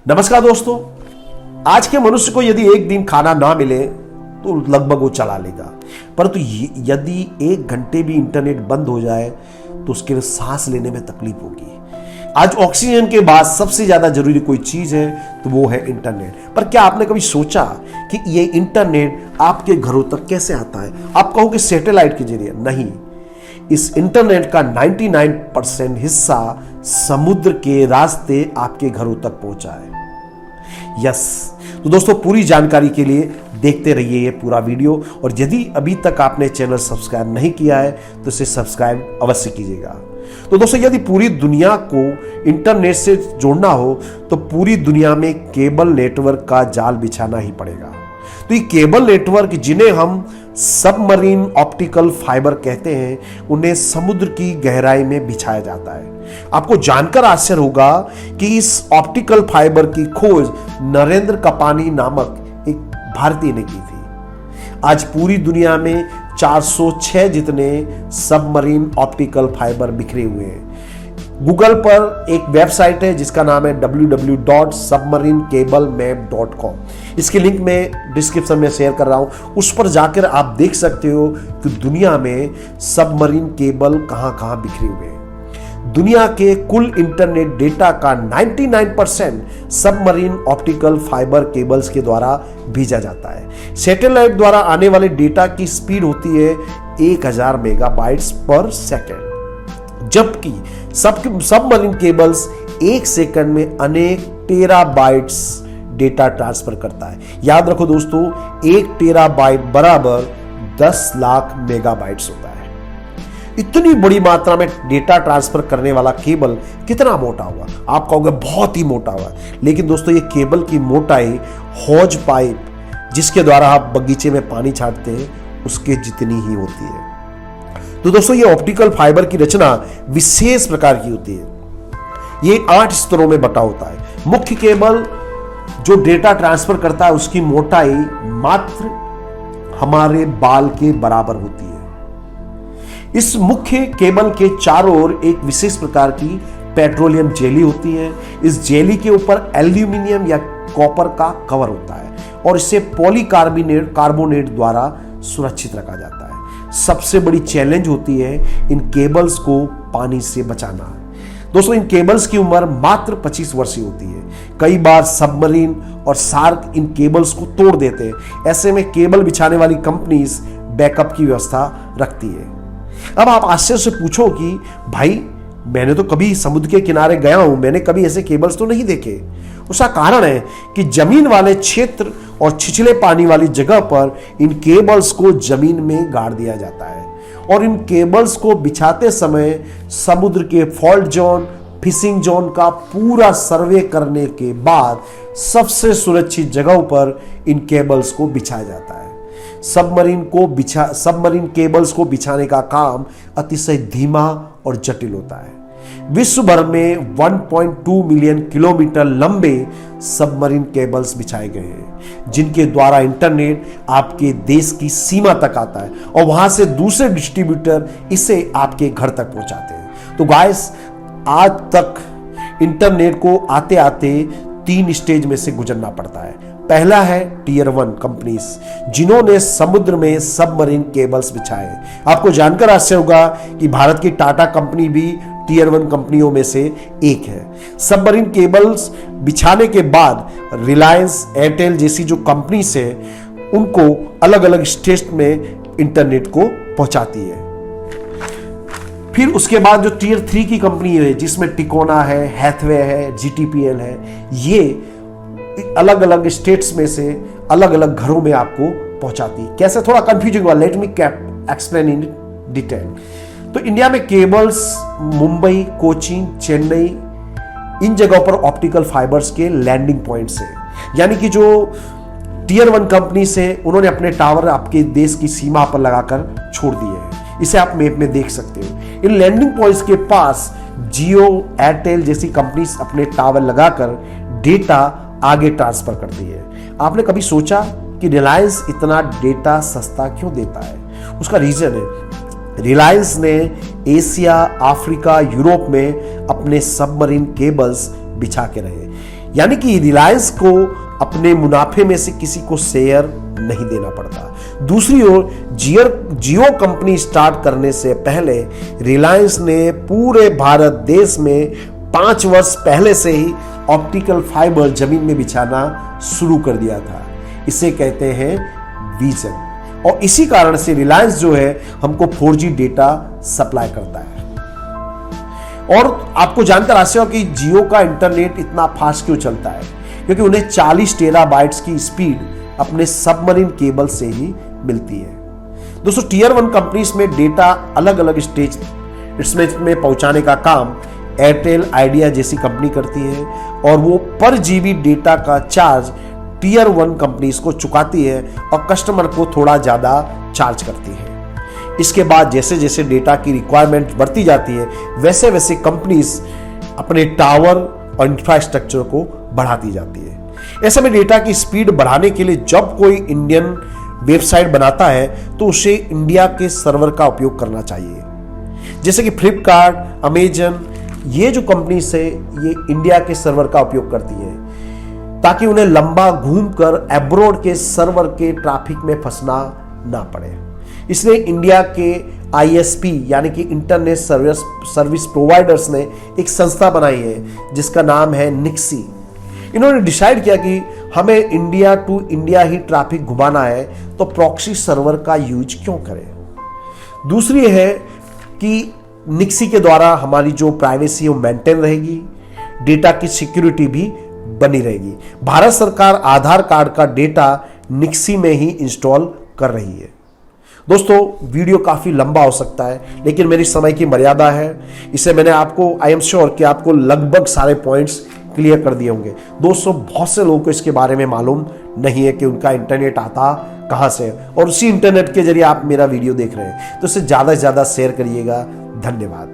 नमस्कार दोस्तों। आज के मनुष्य को यदि एक दिन खाना ना मिले तो लगभग वो चला लेगा, परंतु यदि 1 घंटे भी इंटरनेट बंद हो जाए तो उसके सांस लेने में तकलीफ होगी। आज ऑक्सीजन के बाद सबसे ज्यादा जरूरी कोई चीज है तो वो है इंटरनेट। पर क्या आपने कभी सोचा कि ये इंटरनेट आपके घरों तक कैसे आता है? आप कहोगे सैटेलाइट के जरिए। नहीं, इस इंटरनेट का 99% हिस्सा समुद्र के रास्ते आपके घरों तक पहुंचा है। यस, तो दोस्तों पूरी जानकारी के लिए देखते रहिए ये पूरा वीडियो, और यदि अभी तक आपने चैनल सब्सक्राइब नहीं किया है तो इसे सब्सक्राइब अवश्य कीजिएगा। तो दोस्तों यदि पूरी दुनिया को इंटरनेट से जोड़ना हो तो पूरी दुनिया में केबल नेटवर्क का जाल बिछाना ही पड़ेगा। तो ये केबल नेटवर्क, जिन्हें हम सबमरीन ऑप्टिकल फाइबर कहते हैं, उन्हें समुद्र की गहराई में बिछाया जाता है। आपको जानकर आश्चर्य होगा कि इस ऑप्टिकल फाइबर की खोज नरेंद्र कपानी नामक एक भारतीय ने की थी। आज पूरी दुनिया में 406 जितने सबमरीन ऑप्टिकल फाइबर बिखरे हुए हैं। गूगल पर एक वेबसाइट है जिसका नाम है www.submarinecablemap.com। इसकी लिंक मैं डिस्क्रिप्शन में शेयर कर रहा हूं, उस पर जाकर आप देख सकते हो कि दुनिया में सबमरीन केबल कहां-कहां बिखरे हुए हैं। दुनिया के कुल इंटरनेट डेटा का 99% सबमरीन ऑप्टिकल फाइबर केबल्स के द्वारा भेजा जाता है। सैटेलाइट द्वारा आने वाले डेटा की स्पीड होती है 1000 मेगाबाइट्स पर सेकंड, जबकि सबमरीन केबल्स 1 सेकंड में अनेक टेराबाइट्स डेटा ट्रांसफर करता है। याद रखो दोस्तों, 1 टेराबाइट बराबर 10 लाख मेगाबाइट्स होता है। इतनी बड़ी मात्रा में डेटा ट्रांसफर करने वाला केबल कितना मोटा हुआ? आप कहोगे बहुत ही मोटा हुआ, लेकिन दोस्तों ये केबल की मोटाई हौज पाइप जिसके द्वारा आप बगीचे में पानी छांटते हैं उसके जितनी ही होती है। तो दोस्तों ये ऑप्टिकल फाइबर की रचना विशेष प्रकार की होती है। ये 8 स्तरों में बटा होता है। मुख्य केबल जो डेटा ट्रांसफर करता है उसकी मोटाई मात्र हमारे बाल के बराबर होती है। इस मुख्य केबल के चारों ओर एक विशेष प्रकार की पेट्रोलियम जेली होती है। इस जेली के ऊपर एल्यूमिनियम या कॉपर का कवर होता है और इसे कार्बोनेट द्वारा सुरक्षित रखा जाता है। सबसे बड़ी चैलेंज होती है इन केबल्स को पानी से बचाना। दोस्तों इन केबल्स की उम्र मात्र 25 वर्ष ही होती है। कई बार सबमरीन और शार्क इन केबल्स को तोड़ देते हैं। ऐसे में केबल बिछाने वाली कंपनीज बैकअप की व्यवस्था रखती है। अब आप आश्चर्य से पूछो कि भाई मैंने तो कभी समुद्र के किनारे गया हूं, मैंने कभी ऐसे केबल्स तो नहीं देखे। उसका कारण है कि जमीन वाले क्षेत्र और छिछले पानी वाली जगह पर इन केबल्स को जमीन में गाड़ दिया जाता है, और इन केबल्स को बिछाते समय समुद्र के फॉल्ट जोन, फिशिंग जोन का पूरा सर्वे करने के बाद सबसे सुरक्षित जगहों पर इन केबल्स को बिछाया जाता है। सबमरीन केबल्स को बिछाने का काम अतिशय धीमा और जटिल होता है। विश्व भर में 1.2 मिलियन किलोमीटर लंबे सबमरीन केबल्स बिछाए गए हैं, जिनके द्वारा इंटरनेट आपके देश की सीमा तक आता है और वहां से दूसरे डिस्ट्रीब्यूटर इसे आपके घर तक पहुंचाते हैं। तो गाइस, आज तक इंटरनेट को आते आते 3 स्टेज में से गुजरना पड़ता है। पहला है टियर 1 कंपनीज, जिन्होंने समुद्र में सबमरीन केबल्स बिछाए। आपको जानकर आश्चर्य होगा कि भारत की टाटा कंपनी भी टियर 1 कंपनियों में से एक है। सबमरीन केबल्स बिछाने के बाद रिलायंस, एयरटेल जैसी जो कंपनीज है उनको अलग अलग स्टेज में इंटरनेट को पहुंचाती है। फिर उसके बाद जो टियर 3 की कंपनी है, जिसमें टिकोना है, हैथवे है, जीटीपीएल है, ये अलग अलग स्टेट्स में से अलग अलग घरों में आपको पहुंचाती। कैसे? थोड़ा कंफ्यूजिंग हुआ, let me explain in detail. तो इंडिया में केबल्स मुंबई, कोचीन, चेन्नई, इन जगहों पर ऑप्टिकल फाइबर्स के लैंडिंग पॉइंट्स हैं। यानी कि जो टियर 1 कंपनी से उन्होंने अपने टावर आपके देश की सीमा पर लगाकर छोड़ दिए हैं। इसे आप मैप में देख सकते हो। इन लैंडिंग पॉइंट्स के पास जियो, एयरटेल जैसी कंपनीज अपने टावर लगाकर डेटा आगे ट्रांसफर करती है। आपने कभी सोचा कि रिलायंस इतना डेटा सस्ता क्यों देता है? उसका रीजन है, रिलायंस ने एशिया, अफ्रीका, यूरोप में अपने सबमरीन केबल्स बिछा के रहे। यानी कि रिलायंस को अपने मुनाफे में से किसी को शेयर नहीं देना पड़ता। दूसरी ओर जियो कंपनी स्टार्ट करने से पहले रिलायंस ने पूरे भारत देश में 5 वर्ष पहले से ही ऑप्टिकल फाइबर जमीन में बिछाना शुरू कर दिया था। इसे कहते हैं विजन, और इसी कारण से रिलायंस जो है हमको 4G डेटा सप्लाई करता है। और आपको जानकर आश्चर्य हो कि जियो का इंटरनेट इतना फास्ट क्यों चलता है, क्योंकि उन्हें 40 टेराबाइट्स की स्पीड अपने सबमरीन केबल से ही मिलती है। दोस्तों, टीयर 1 कंपनीज में डेटा अलग अलग स्टेज में पहुंचाने का काम एयरटेल, आइडिया जैसी कंपनी करती है, और वो पर जीबी डेटा का चार्ज टीयर 1 कंपनीज को चुकाती है और कस्टमर को थोड़ा ज्यादा चार्ज करती है। इसके बाद जैसे जैसे डेटा की रिक्वायरमेंट बढ़ती जाती है, वैसे वैसे कंपनीज अपने टावर और इंफ्रास्ट्रक्चर को बढ़ाती जाती है। ऐसे में डेटा की स्पीड बढ़ाने के लिए जब कोई इंडियन वेबसाइट बनाता है तो उसे इंडिया के सर्वर का उपयोग करना चाहिए। जैसे कि फ्लिपकार्ट, अमेजन, ये जो कंपनीज है ये इंडिया के सर्वर का उपयोग करती है ताकि उन्हें लंबा घूमकर एब्रोड के सर्वर के ट्रैफिक में फंसना ना पड़े। इसलिए इंडिया के ISP यानी कि इंटरनेट सर्विस प्रोवाइडर्स ने एक संस्था बनाई है जिसका नाम है निक्सी। इन्होंने डिसाइड किया कि हमें इंडिया टू इंडिया ही ट्रैफिक घुमाना है, तो प्रॉक्सी सर्वर का यूज क्यों करें। दूसरी है कि निक्सी के द्वारा हमारी जो प्राइवेसी है वो मेंटेन रहेगी, डेटा की सिक्योरिटी भी बनी रहेगी। भारत सरकार आधार कार्ड का डेटा निक्सी में ही इंस्टॉल कर रही है। दोस्तों, वीडियो काफी लंबा हो सकता है, लेकिन मेरी समय की मर्यादा है। इसे मैंने आपको, आई एम श्योर कि आपको लगभग सारे पॉइंट्स क्लियर कर दिए होंगे। दोस्तों, बहुत से लोगों को इसके बारे में मालूम नहीं है कि उनका इंटरनेट आता कहां से, और उसी इंटरनेट के जरिए आप मेरा वीडियो देख रहे हैं, तो इसे ज्यादा से ज्यादा शेयर करिएगा। धन्यवाद।